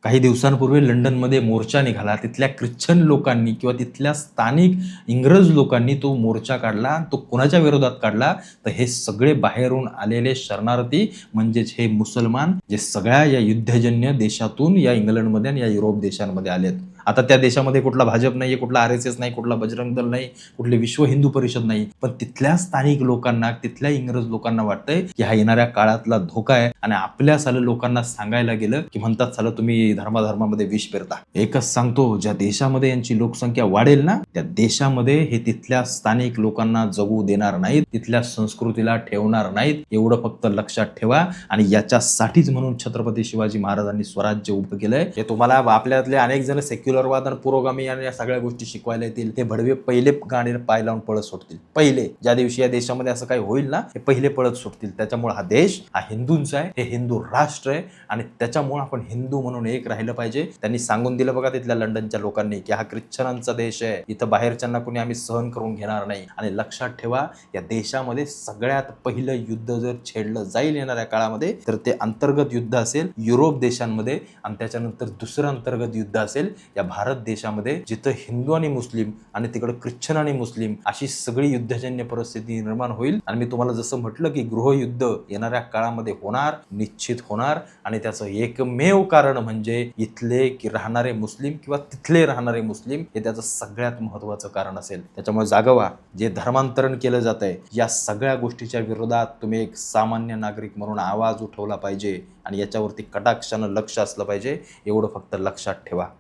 काही दिवसांपूर्वी लंडनमध्ये मोर्चा निघाला. तिथल्या ख्रिश्चन लोकांनी किंवा तिथल्या स्थानिक इंग्रज लोकांनी तो मोर्चा काढला. तो कोणाच्या विरोधात काढला? तर हे सगळे बाहेरून आलेले शरणार्थी म्हणजेच हे मुसलमान जे सगळ्या या युद्धजन्य देशातून या इंग्लंडमध्ये आणि या युरोप देशांमध्ये आलेत. आता त्या देशामध्ये कुठला भाजप नाही, कुठला RSS नाही, कुठला बजरंग दल नाही, कुठली विश्व हिंदू परिषद नाही, पण तिथल्या स्थानिक लोकांना, तिथल्या इंग्रज लोकांना वाटतंय की हा येणाऱ्या काळातला धोका आहे आणि आपल्या सालं लोकांना सांगायला गेलं की म्हणतात सालं तुम्ही धर्माधर्मामध्ये विष पेरता. एकच सांगतो, ज्या देशामध्ये यांची लोकसंख्या वाढेल ना, त्या देशामध्ये हे तिथल्या स्थानिक लोकांना जगू देणार नाहीत, तिथल्या संस्कृतीला ठेवणार नाहीत. एवढं फक्त लक्षात ठेवा. आणि याच्यासाठीच म्हणून छत्रपती शिवाजी महाराजांनी स्वराज्य उभं केलंय. हे तुम्हाला आपल्यातले अनेक जण सेक्युलरवाद आणि पुरोगामी आणि या सगळ्या गोष्टी शिकवायला येतील. हे भडवे पहिले गाडीवर पाय लावून पळत सुटतील. पहिले ज्या दिवशी या देशामध्ये असं काही होईल ना, हे पहिले पळत सुटतील. त्याच्यामुळे हा देश हा हिंदूंचा आहे, हे हिंदू राष्ट्र आहे आणि त्याच्यामुळे आपण हिंदू म्हणून एक राहिलं पाहिजे. त्यांनी सांगून दिलं बघा तिथल्या लंडनच्या लोकांनी की हा ख्रिश्चनांचा देश आहे, इथं बाहेरच्यांना कोणी आम्ही सहन करून घेणार नाही. आणि लक्षात ठेवा, या देशामध्ये सगळ्यात पहिलं युद्ध जर छेडलं जाईल येणाऱ्या काळामध्ये तर ते अंतर्गत युद्ध असेल युरोप देशांमध्ये आणि त्याच्यानंतर दुसरं अंतर्गत युद्ध असेल या भारत देशामध्ये, जिथं हिंदू आणि मुस्लिम आणि तिकडं ख्रिश्चन आणि मुस्लिम अशी सगळी युद्धजन्य परिस्थिती निर्माण होईल. आणि मी तुम्हाला जसं म्हटलं की गृहयुद्ध येणाऱ्या काळामध्ये होणार, निश्चित होणार. आणि त्याचं एकमेव कारण म्हणजे इथले की राहणारे मुस्लिम किंवा तिथले राहणारे मुस्लिम हे त्याचं सगळ्यात महत्वाचं कारण असेल. त्याच्यामुळे जागवा, जे धर्मांतरण केलं जात आहे या सगळ्या गोष्टीच्या विरोधात तुम्ही एक सामान्य नागरिक म्हणून आवाज उठवला पाहिजे आणि याच्यावरती कटाक्षानं लक्ष असलं पाहिजे. एवढं फक्त लक्षात ठेवा.